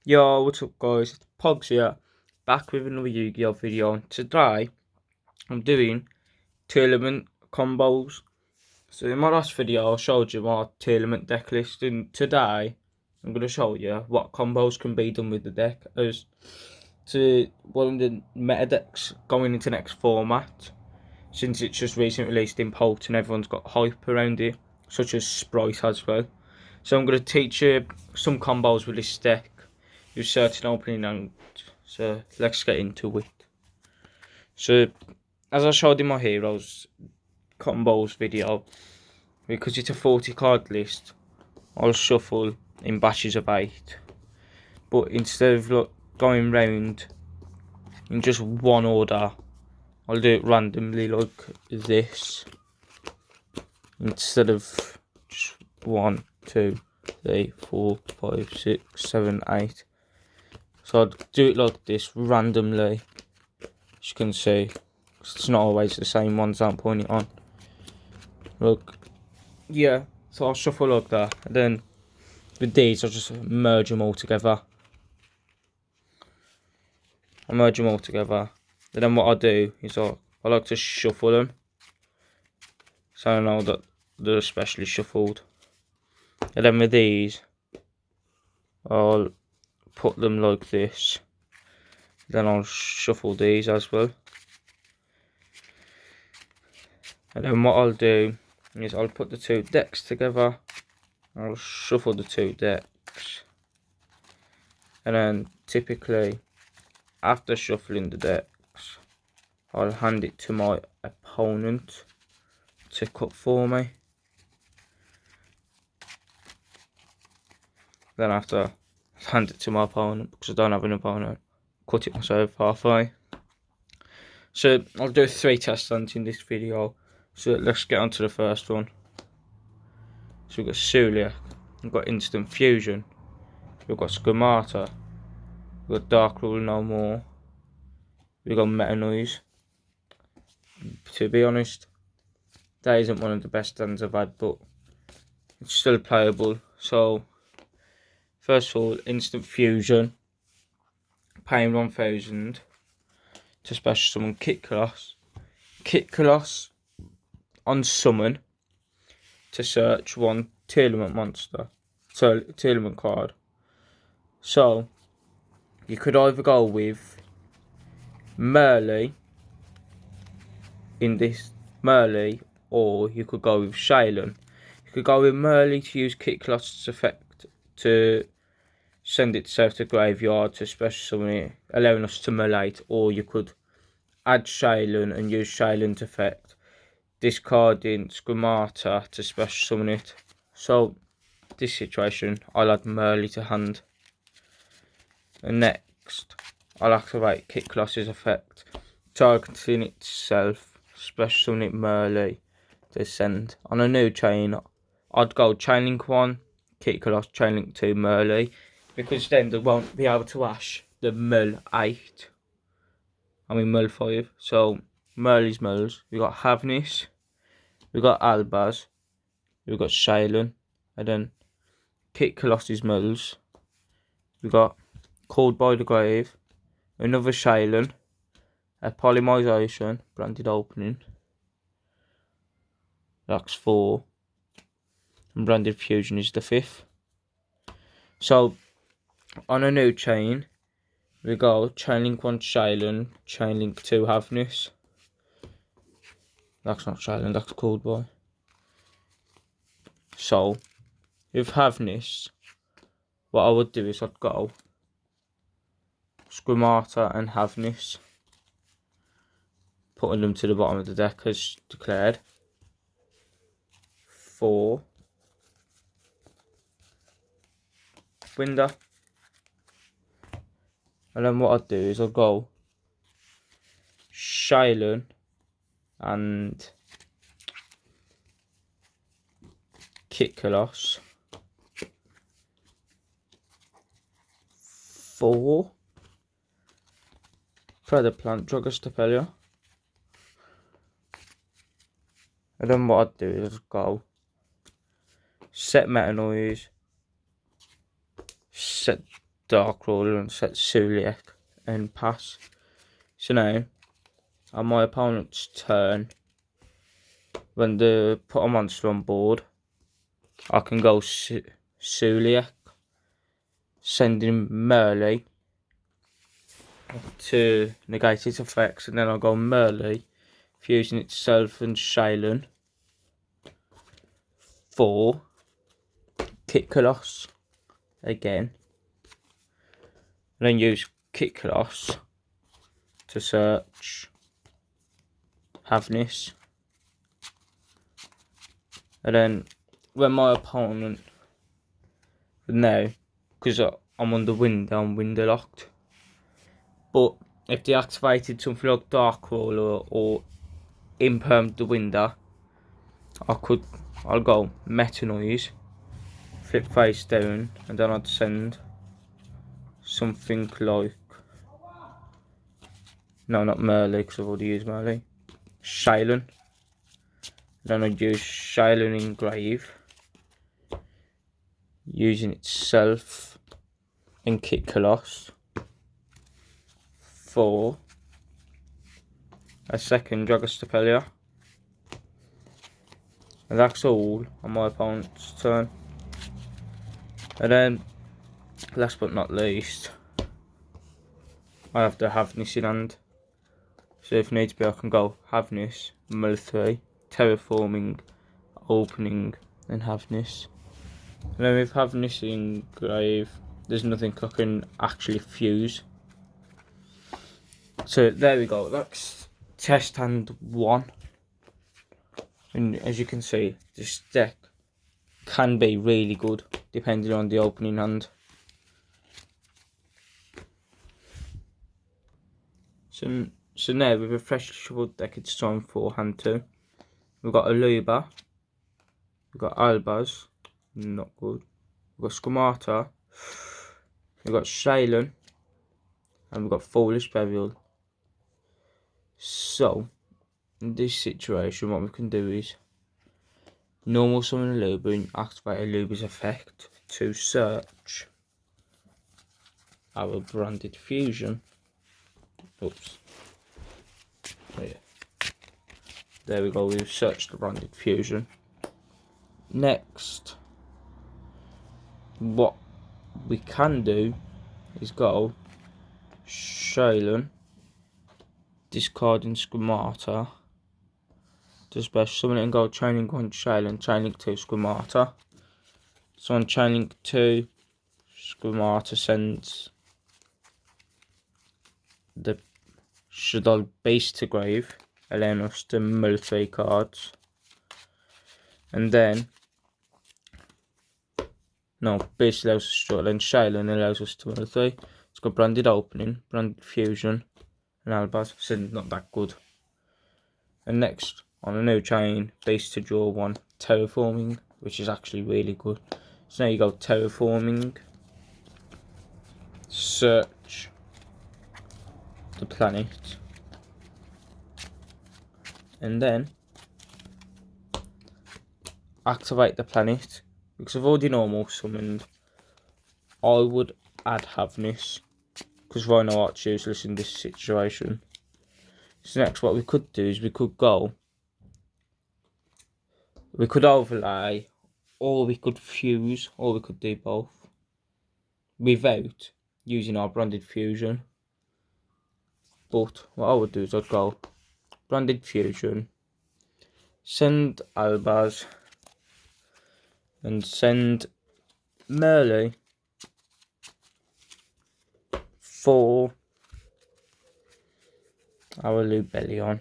Yo, what's up guys, it's Pogs here, back with another Yu-Gi-Oh video. And today, I'm doing Tearlament combos. So in my last video, I showed you my Tearlament deck list, and today, I'm going to show you what combos can be done with the deck as to one of the meta decks going into next format. Since it's just recently released in Pult and everyone's got hype around it, such as Sprite as well. So I'm going to teach you some combos with this deck. With certain opening angles, so let's get into it. So, as I showed in my Heroes combos video, because it's a 40 card list, I'll shuffle in batches of 8. But instead of going round in just one order, I'll do it randomly like this. Instead of just 1, 2, 3, 4, 5, 6, 7, 8. So I'd do it like this randomly, as you can see. It's not always the same ones I'm putting it on. Look, yeah, so I'll shuffle like that. And then with these, I'll just merge them all together. And then what I do is I like to shuffle them, so I know that they're especially shuffled. And then with these, I'll put them like this. Then I'll shuffle these as well. And then what I'll do is I'll put the two decks together. I'll shuffle the two decks. And then typically, after shuffling the decks, I'll hand it to my opponent to cut for me. Then after, I'll hand it to my opponent because I don't have an opponent. Cut it myself halfway. So I'll do 3 test stands in this video. So let's get on to the first one. So we've got Suliak, we've got Instant Fusion, we've got Schemata, we've got Dark Rule No More, we've got Meta Noise. To be honest, that isn't one of the best stands I've had, but it's still playable. So first of all, Instant Fusion, paying 1000 to special summon Kit Colossus on summon to search one Tearlament monster, so Tearlament card. So you could either go with Merle in this or you could go with Shaylin. You could go with Merle to use Kit Colossus effect to send itself to graveyard to special summon it, allowing us to melee it, or you could add Shaylin and use Shaylin's effect, discarding Schemata to special summon it. So this situation, I'll add Merle to hand. And next, I'll activate Kit Colossus effect, targeting itself, special summon it Merle to send. On a new chain, I'd go Chain Link 1, Kit Colossus, Chain Link 2, Merle, because then they won't be able to ash the Mull 8. Mull 5. So Merle's Mulls. We've got Havnis, we've got Albaz, we've got Shaylin, and then Kit Colossus Mulls. We've got Called by the Grave, another Shaylin, a Polymization, branded opening. That's 4. And branded fusion is the 5th. So on a new chain, we go Chain Link 1 Shaylin, Chain Link 2 Havnis. That's not Shaylin, that's Called by. So with Havnis, what I would do is I'd go Schemata and Havnis, putting them to the bottom of the deck as declared. 4. Winder. And then what I'd do is I'll go Shaylin and Kit Colossus. 4. Feather Plant, Dragostapelia. And then what I'd do is go set Meta Noise, set Dark Ruler and set Suliek and pass. So now, on my opponent's turn, when they put a monster on board, I can go Suliek, sending Merle to negate its effects, and then I'll go Merle, fusing itself and Shaylin for Kit Coloss again. And then use Kit Coloss to search Havnis. And then when my opponent, now, because I'm under window, I'm window locked. But if they activated something like Dark Roller or Imperm the window, I'll go Meta Noise, flip face down, and then I'd send something like, no, not Merle, because I've already used Merle, Shaylin. Then I'd use Shaylin Engrave, using itself and Kit Coloss for a second Dragostapelia. And that's all on my opponent's turn. And then, last but not least, I have the Havnis in hand. So if needs be, I can go Havnis, mill 3, Terraforming, Opening, and Havnis. And then with Havnis Engrave, there's nothing I can actually fuse. So there we go, that's test hand 1. And as you can see, this deck can be really good depending on the opening hand. So now with a freshly shuffled deck, it's time for hand 2. We've got Aluba, we've got Albaz, not good. We've got Squamata, we've got Shaylin, and we've got Foolish Burial. So, in this situation, what we can do is normal summon Aluba and activate Aluba's effect to search our branded fusion. Oops. Oh, yeah. There we go, we've searched the branded fusion. Next, what we can do is go Shaylin, discarding Squamata, to special summon it and go Chainlink 1 Shaylin, Chainlink 2 Squamata. So on Chainlink 2, Squamata sends the Shaddoll base to grave, allowing us to mill 3 cards. And then, no, base allows us to draw, then Shaylin allows us to mill 3. It's got Branded Opening, Branded Fusion, and Albaz, so not that good. And next, on a new chain, base to draw 1, Terraforming, which is actually really good. So now you go Terraforming, search the planet, and then activate the planet. Because I've already normal summoned, I would add Havnis, because Rhino Arch is useless in this situation. So next, what we could do is we could overlay, or we could fuse, or we could do both without using our branded fusion. But what I would do is I'd go branded fusion, send Albaz, and send Merle for our Lubellion.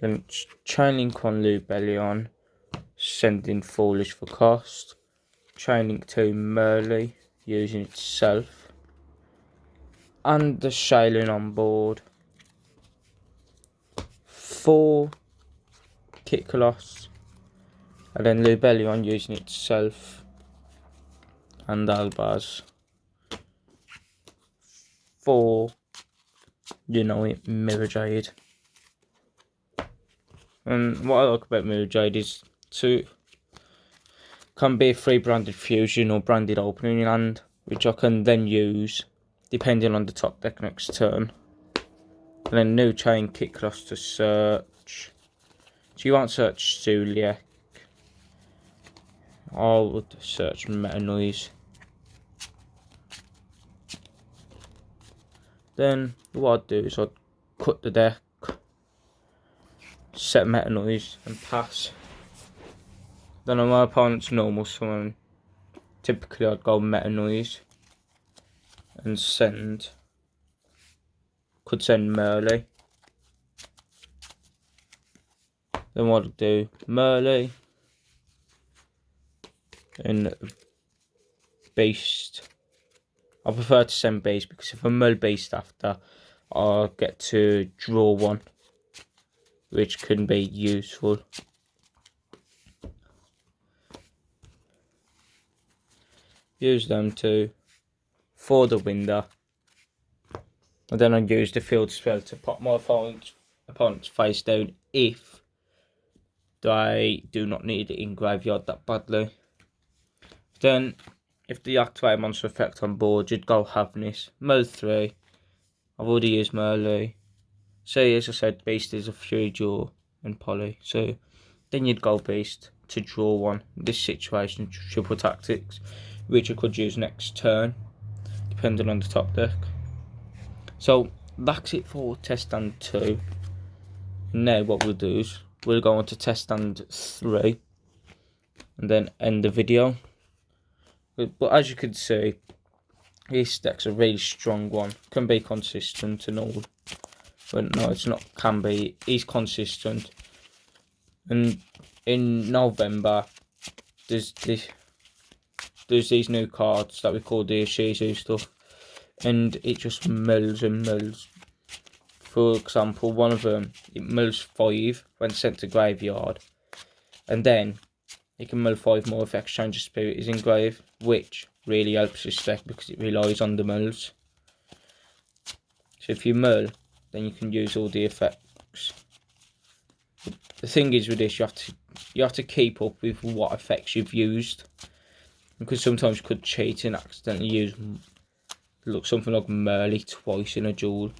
Then Chainlink 1 Lubellion, sending Foolish for cost. Chainlink 2 Merle, using itself. And the Shaylin on board. 4 Kit Coloss. And then Lubellion using itself. And Albaz. 4, you know it, Mirror Jade. And what I like about Mirror Jade is can be a free branded fusion or branded opening in hand, which I can then use depending on the top deck next turn. And then new chain kick loss to search. So you won't search Zuliek. I would search Meta Noise. Then what I'd do is I'd cut the deck, set Meta Noise and pass. Then on my opponent's normal summon, typically I'd go Meta Noise and could send Merle. Then what I'd do, Merle and Beast. I prefer to send Beast because if I mill Beast after, I'll get to draw one, which can be useful. Use them two for the window, and then I use the field spell to pop my opponent's face down if they do not need it in graveyard that badly. Then, if the activate monster effect on board, you'd go Havnis, mill 3. I've already used Merle. So as I said, Beast is a Fury Jaw and Poly. So then you'd go Beast to draw one. In this situation, triple tactics, which I could use next turn, depending on the top deck. So that's it for test stand 2. Now what we'll do is we'll go on to test stand 3 and then end the video. But as you can see, this deck's a really strong one. Can be consistent and all. But no, it's not can be. He's consistent. And in November, there's these new cards that we call the Shizu stuff. And it just mills and mills. For example, one of them, it mills 5 when sent to graveyard. And then you can mill 5 more if Exchange of Spirit is engraved, which really helps this deck because it relies on the mills. So if you mill, then you can use all the effects. The thing is with this, you have to keep up with what effects you've used, because sometimes you could cheat and accidentally use something like Merle twice in a duel.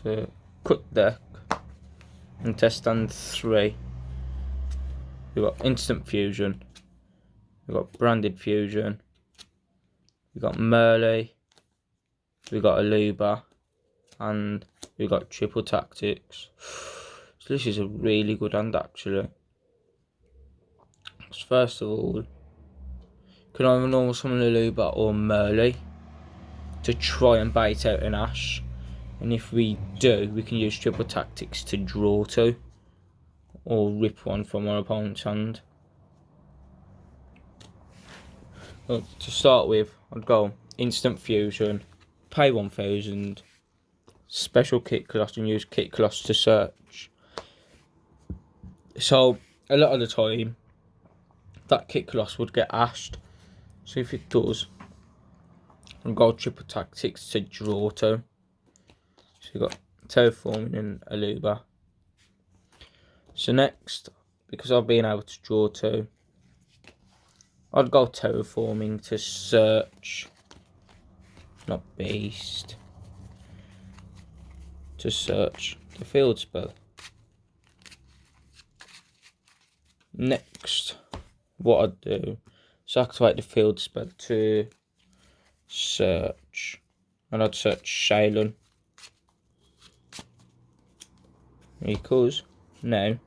So cut deck. And test stand 3, we've got Instant Fusion, we've got Branded Fusion, we've got Merle, we've got Aluba, and we've got Triple Tactics. So this is a really good hand actually. So first of all, you can either normal summon Aluba or Merle to try and bait out an Ash. And if we do, we can use Triple Tactics to draw 2 or rip one from our opponent's hand. Well, to start with, I'd go Instant Fusion, pay 1000, special Kick Loss and use Kick Loss to search. So a lot of the time, that Kick Loss would get ashed. So if it does, I'll go Triple Tactics to draw 2. So you've got Terraforming and Aluba. So next, because I've been able to draw 2, I'd go Terraforming to search, not Beast, to search the field spell. Next, what I'd do is activate the field spell to search, and I'd search Shaylin. Because now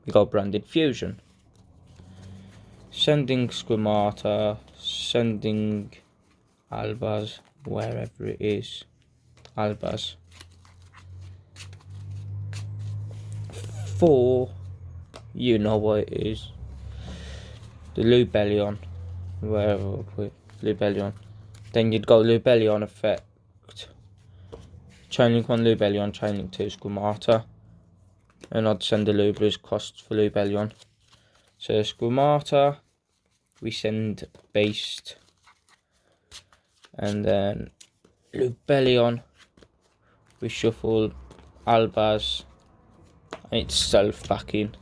we got Branded Fusion, sending Squamata, sending Albaz, wherever it is, Albaz, for, you know what it is, the Lubellion, wherever I put Lubellion. Then you'd go Lubellion effect, Chainlink 1 Lubellion, Chainlink 2 Squamata, and I'd send the Luber's cost for Lubellion. So Squamata, we send Beast, and then Lubellion, we shuffle Albaz, and it's self back in.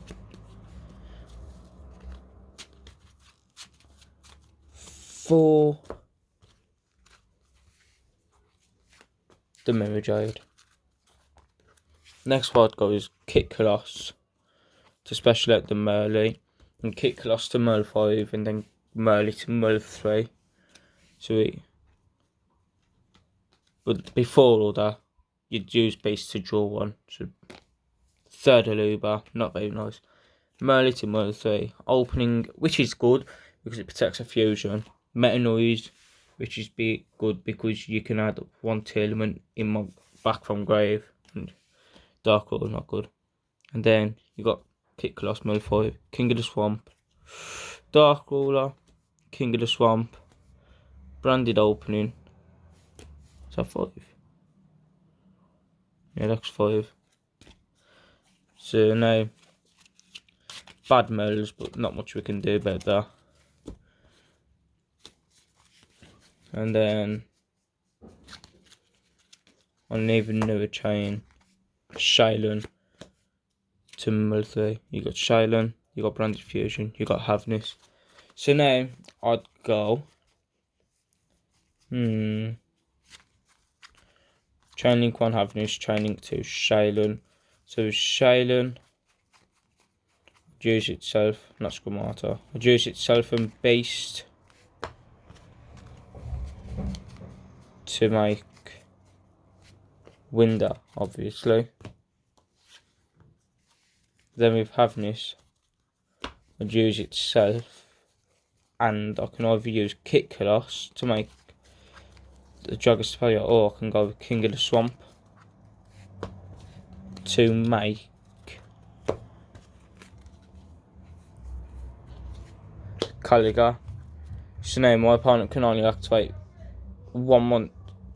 for the Mirror Jade. Next what I'd go is Kit Coloss to special out the Merly, and Kit Coloss to Merl 5, and then Merly to Merl 3. But before all that, you'd use Beast to draw 1. So third Aluba, not very nice. Merly to Merl 3, opening, which is good because it protects a fusion. Meta Noise, which is good because you can add 1 Tearlament in my back from grave, and Dark Ruler not good. And then you got Kit Coloss Merl 5, King of the Swamp, Dark Ruler, King of the Swamp, Branded Opening. Is that 5? Yeah, that's 5. So now, bad Merls, but not much we can do about that. And then on an even newer chain, Shaylin to Merl 3. You got Shaylin, you got Branded Fusion, you got Havness. So now I'd go Chain Link 1 Havness, Chain Link 2 Shaylin. So Shaylin use itself, not Squamata. I'd use itself and Beast to make Winder, obviously. Then with Havness, I'd use itself, and I can either use Kit Coloss to make the Dragosphere, or I can go with King of the Swamp to make Caliga. So now my opponent can only activate 1 month.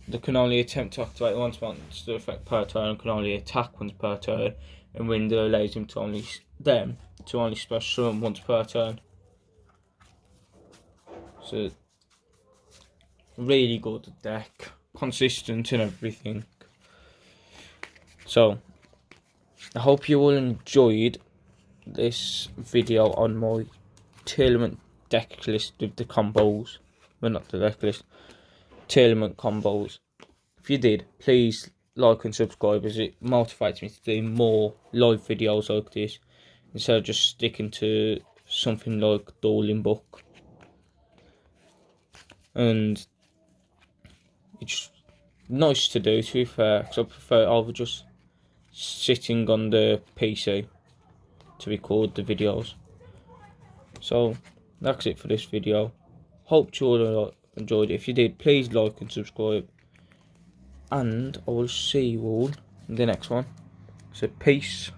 They can only attempt to activate once monster effect per turn, and can only attack once per turn, and Winder allows him to only special summon once per turn. So really good deck, consistent and everything. So I hope you all enjoyed this video on my Tearlament deck list with the combos. Well, not the deck list, Tearlament combos. If you did, please like and subscribe, as it motivates me to do more live videos like this instead of just sticking to something like Dueling Book. And it's nice to do, to be fair, because I prefer over just sitting on the PC to record the videos. So that's it for this video. Hope you all enjoyed it. If you did, please like and subscribe, and I will see you all in the next one. So peace.